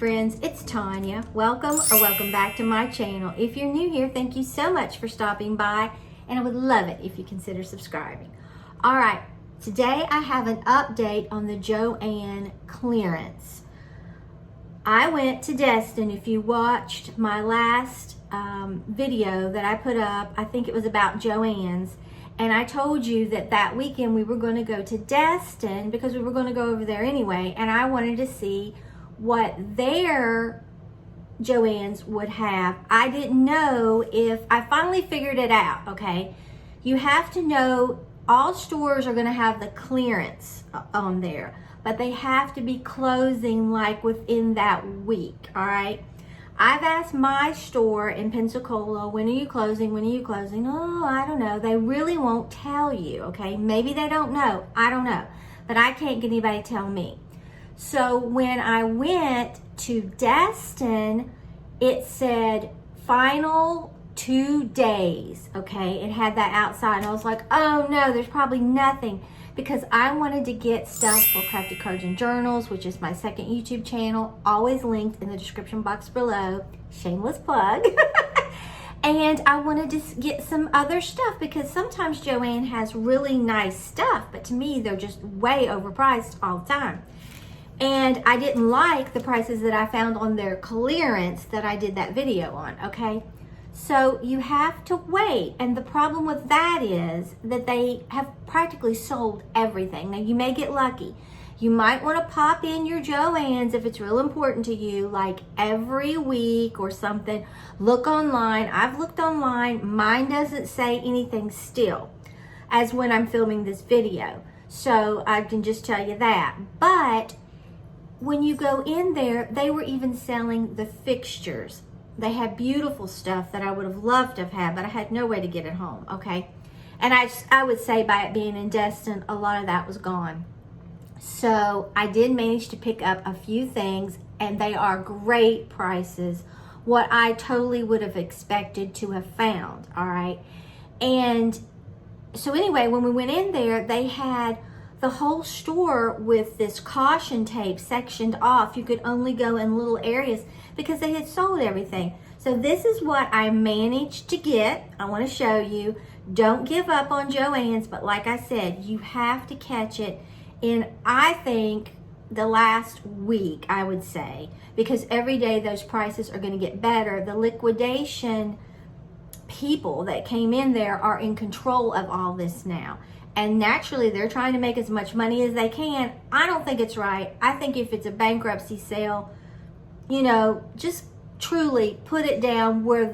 friends, it's Tanya. Welcome back to my channel. If you're new here, thank you so much for stopping by, and I would love it if you consider subscribing. All right, today I have an update on the Joann clearance. I went to Destin. If you watched my last video that I put up, I think it was about Joann's, and I told you that weekend we were going to go to Destin because we were going to go over there anyway, and I wanted to see what their Joann's would have. I didn't know if, I finally figured it out, okay? You have to know all stores are going to have the clearance on there, but they have to be closing like within that week, all right? I've asked my store in Pensacola, when are you closing? When are you closing? Oh, I don't know. They really won't tell you, okay? Maybe they don't know. I don't know. But I can't get anybody to tell me. So when I went to Destin, it said final 2 days, okay? It had that outside, and I was like, oh no, there's probably nothing, because I wanted to get stuff for Crafty Cards and Journals, which is my second YouTube channel, always linked in the description box below, shameless plug. And I wanted to get some other stuff, because sometimes Joann has really nice stuff, but to me, they're just way overpriced all the time. And I didn't like the prices that I found on their clearance that I did that video on, okay? So you have to wait. And the problem with that is that they have practically sold everything. Now you may get lucky. You might want to pop in your Joann's if it's real important to you, like every week or something. Look online. I've looked online. Mine doesn't say anything still as when I'm filming this video. So I can just tell you that. But when you go in there, they were even selling the fixtures. They had beautiful stuff that I would have loved to have had, but I had no way to get it home, okay? And I would say by it being in Destin, a lot of that was gone. So I did manage to pick up a few things, and they are great prices. What I totally would have expected to have found, all right? And so anyway, when we went in there, they had the whole store with this caution tape sectioned off. You could only go in little areas because they had sold everything. So this is what I managed to get. I want to show you. Don't give up on Joann's, but like I said, you have to catch it in, I think, the last week, I would say, because every day those prices are going to get better. The liquidation people that came in there are in control of all this now. And naturally, they're trying to make as much money as they can. I don't think it's right. I think if it's a bankruptcy sale, you know, just truly put it down where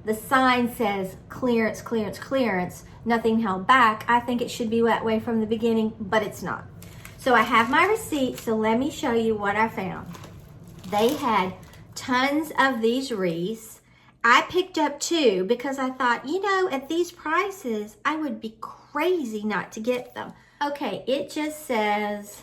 the sign says clearance, clearance, clearance, nothing held back. I think it should be that way from the beginning, but it's not. So I have my receipt, so let me show you what I found. They had tons of these wreaths. I picked up 2 because I thought, you know, at these prices, I would be crazy not to get them. Okay, it just says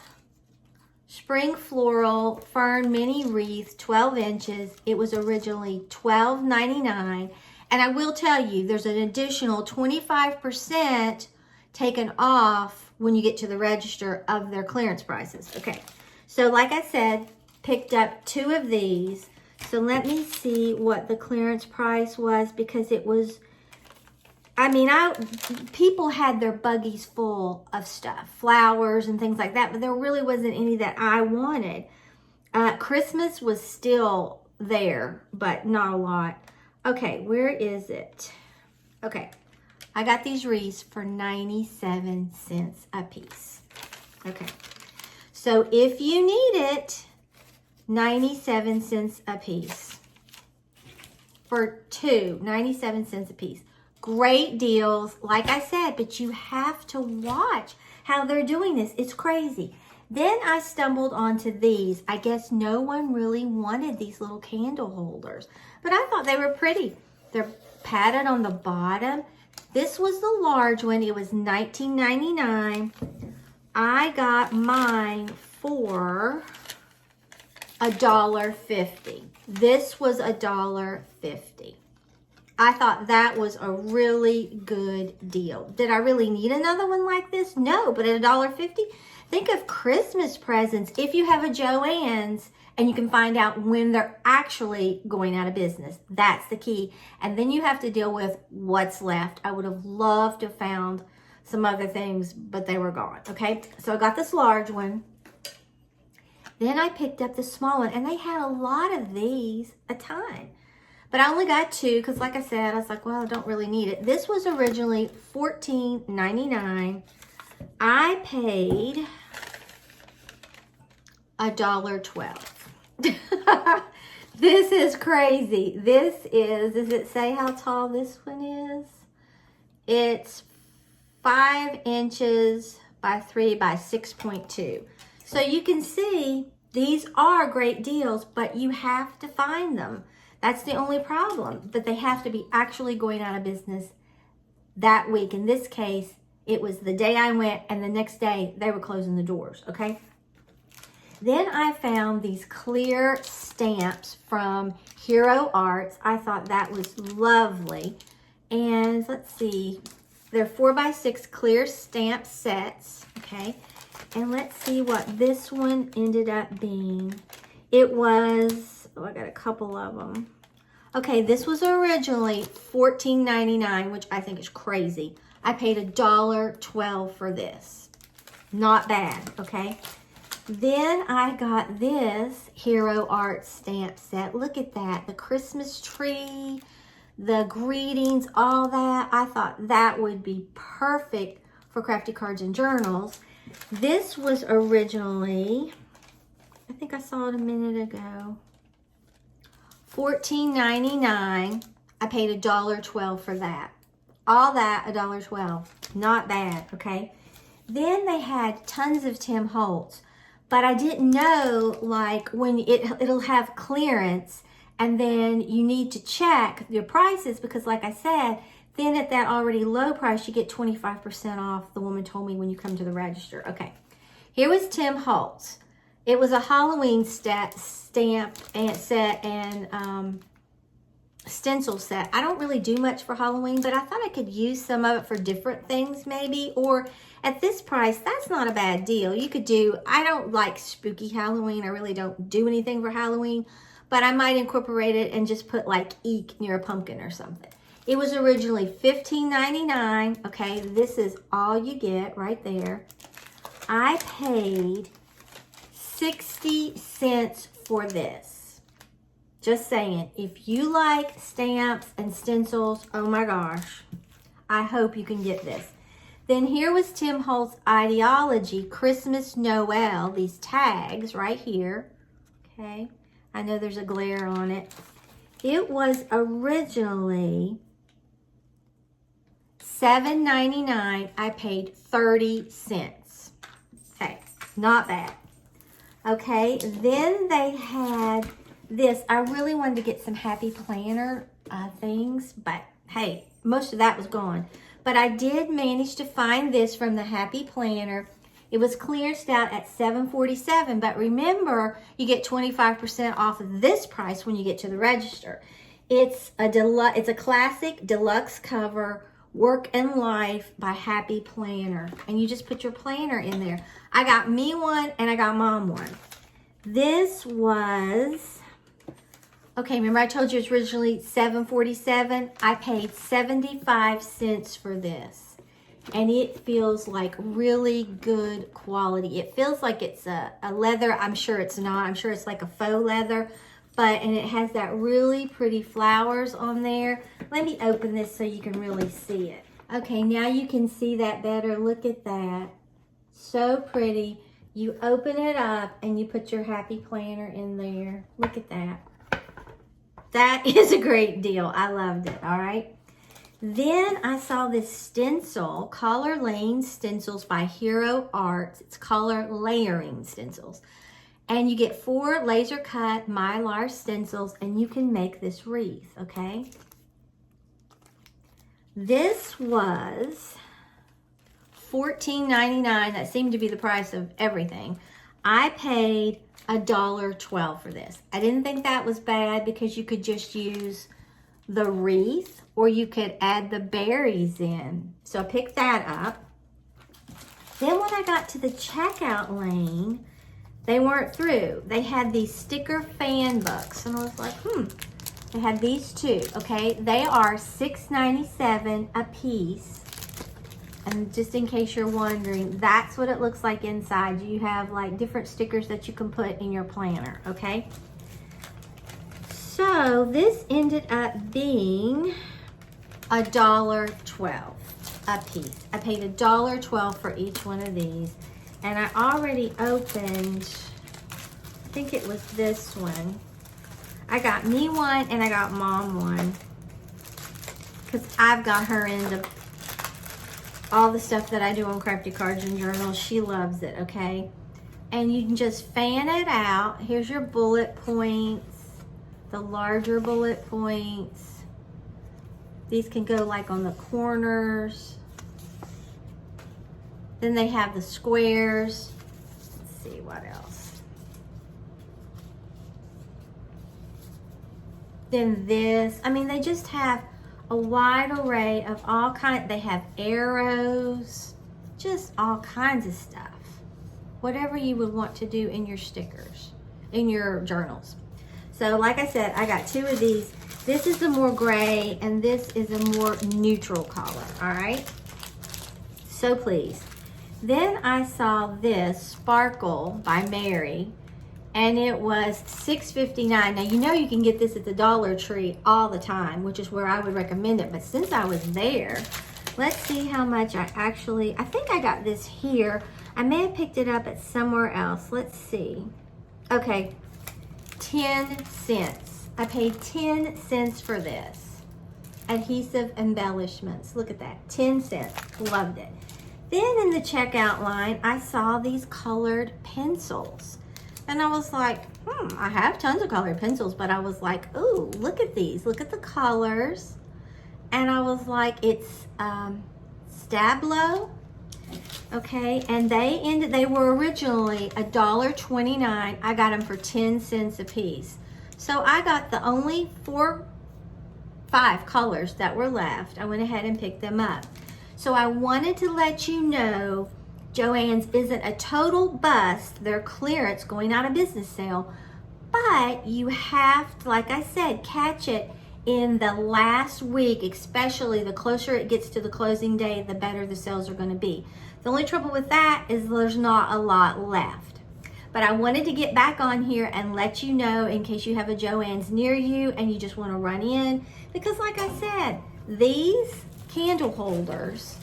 Spring Floral Fern Mini Wreath, 12 inches. It was originally $12.99. And I will tell you, there's an additional 25% taken off when you get to the register of their clearance prices. Okay, so like I said, picked up 2 of these. So let me see what the clearance price was, because it was, I mean, people had their buggies full of stuff, flowers and things like that, but there really wasn't any that I wanted. Christmas was still there, but not a lot. Okay, where is it? Okay, I got these wreaths for 97 cents a piece. Okay, so if you need it, 97 cents a piece for 2, 97 cents a piece. Great deals, like I said, but you have to watch how they're doing this. It's crazy. Then I stumbled onto these. I guess no one really wanted these little candle holders, but I thought they were pretty. They're padded on the bottom. This was the large one. It was $19.99. I got mine for $1.50. This was $1.50. I thought that was a really good deal. Did I really need another one like this? No, but at $1.50, think of Christmas presents. If you have a Joann's And you can find out when they're actually going out of business. That's the key. And then you have to deal with what's left. I would have loved to have found some other things, but they were gone, okay? So I got this large one. Then I picked up the small one, and they had a lot of these, a ton. But I only got 2 because, like I said, I was like, well, I don't really need it. This was originally $14.99. I paid $1.12. This is crazy. This is, does it say how tall this one is? It's 5 inches by 3 by 6.2. So you can see these are great deals, but you have to find them. That's the only problem, that they have to be actually going out of business that week. In this case, it was the day I went, and the next day they were closing the doors, okay? Then I found these clear stamps from Hero Arts. I thought that was lovely. And let's see, they're 4x6 clear stamp sets, okay? And let's see what this one ended up being. It was, oh, I got a couple of them. Okay, this was originally $14.99, which I think is crazy. I paid $1.12 for this. Not bad, okay? Then I got this Hero Arts stamp set. Look at that, the Christmas tree, the greetings, all that. I thought that would be perfect for crafty cards and journals. This was originally, I think I saw it a minute ago, $14.99. I paid $1.12 for that. All that, $1.12. Not bad, okay? Then they had tons of Tim Holtz, but I didn't know, like, when it'll have clearance, and then you need to check your prices because, like I said, then at that already low price, you get 25% off, the woman told me, when you come to the register. Okay, here was Tim Holtz. It was a Halloween stamp and set and stencil set. I don't really do much for Halloween, but I thought I could use some of it for different things maybe, or at this price, that's not a bad deal. You could do, I don't like spooky Halloween. I really don't do anything for Halloween, but I might incorporate it and just put like eek near a pumpkin or something. It was originally $15.99. Okay, this is all you get right there. I paid 60 cents for this. Just saying, if you like stamps and stencils, oh my gosh, I hope you can get this. Then here was Tim Holtz Ideology Christmas Noel, these tags right here. Okay, I know there's a glare on it. It was originally $7.99. I paid 30 cents. Okay, not bad. Okay, then they had this. I really wanted to get some Happy Planner things, but hey, most of that was gone. But I did manage to find this from the Happy Planner. It was clearanced out at $7.47, but remember, you get 25% off of this price when you get to the register. It's a classic deluxe cover, Work and Life by Happy Planner. And you just put your planner in there. I got me one and I got mom one. This was, okay, remember I told you it's originally $7.47? I paid 75 cents for this. And it feels like really good quality. It feels like it's a leather. I'm sure it's not. I'm sure it's like a faux leather. And it has that really pretty flowers on there. Let me open this so you can really see it. Okay, now you can see that better. Look at that. So pretty. You open it up and you put your Happy Planner in there. Look at that. That is a great deal. I loved it, all right? Then I saw this stencil, Color Lane Stencils by Hero Arts. It's color layering stencils. And you get 4 laser cut mylar stencils and you can make this wreath, okay? This was $14.99. That seemed to be the price of everything. I paid $1.12 for this. I didn't think that was bad because you could just use the wreath or you could add the berries in. So I picked that up. Then when I got to the checkout lane, they weren't through. They had these sticker fan books, and I was like, they had these too, okay? They are $6.97 a piece. And just in case you're wondering, that's what it looks like inside. You have like different stickers that you can put in your planner, okay? So this ended up being $1.12 a piece. I paid $1.12 for each one of these. And I already opened, I think it was this one. I got me one and I got mom one, because I've got her into all the stuff that I do on Crafty Cards and Journals. She loves it, okay? And you can just fan it out. Here's your bullet points, the larger bullet points. These can go like on the corners. Then they have the squares. Let's see what else. Then this, I mean, they just have a wide array of all kinds. They have arrows, just all kinds of stuff. Whatever you would want to do in your stickers, in your journals. So like I said, I got two of these. This is a more gray and this is a more neutral color, all right? So pleased. Then I saw this Sparkle by Mary, and it was $6.59. Now, you know you can get this at the Dollar Tree all the time, which is where I would recommend it. But since I was there, let's see how much I think I got this here. I may have picked it up at somewhere else. Let's see. Okay, 10 cents. I paid 10 cents for this. Adhesive embellishments. Look at that, 10 cents. Loved it. Then in the checkout line, I saw these colored pencils. And I was like, I have tons of colored pencils, but I was like, ooh, look at these. Look at the colors. And I was like, it's Stablo. Okay, and they were originally $1.29. I got them for 10 cents a piece. So I got the only 5 colors that were left. I went ahead and picked them up. So I wanted to let you know Joann's isn't a total bust. They're clearance, going out of business sale. But you have to, like I said, catch it in the last week, especially the closer it gets to the closing day, the better the sales are going to be. The only trouble with that is there's not a lot left. But I wanted to get back on here and let you know in case you have a Joann's near you and you just want to run in. Because like I said, these candle holders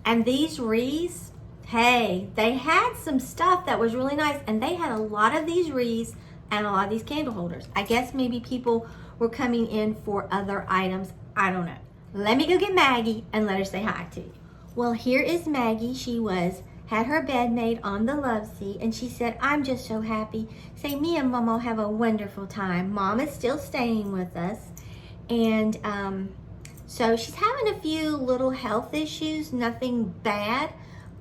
and these wreaths, hey, they had some stuff that was really nice, and they had a lot of these wreaths and a lot of these candle holders. I guess maybe people were coming in for other items. I don't know. Let me go get Maggie and let her say hi to you. Well, here is Maggie. She had her bed made on the love seat, and she said, I'm just so happy. Say, me and Mama have a wonderful time. Mom is still staying with us. And so she's having a few little health issues, nothing bad,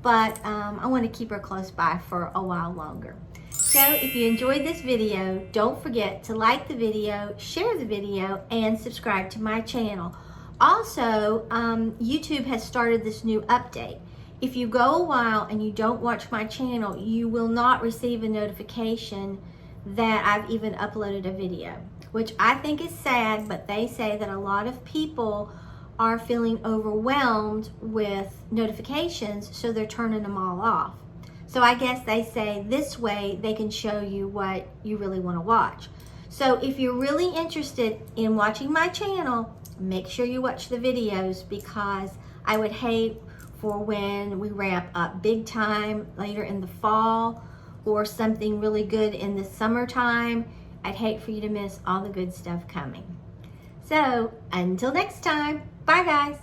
but I want to keep her close by for a while longer. So if you enjoyed this video, don't forget to like the video, share the video, and subscribe to my channel. Also, YouTube has started this new update. If you go a while and you don't watch my channel, you will not receive a notification that I've even uploaded a video, which I think is sad, but they say that a lot of people are feeling overwhelmed with notifications, so they're turning them all off. So I guess they say this way they can show you what you really want to watch. So if you're really interested in watching my channel, make sure you watch the videos, because I would hate for when we ramp up big time later in the fall or something really good in the summertime. I'd hate for you to miss all the good stuff coming. So until next time, bye guys.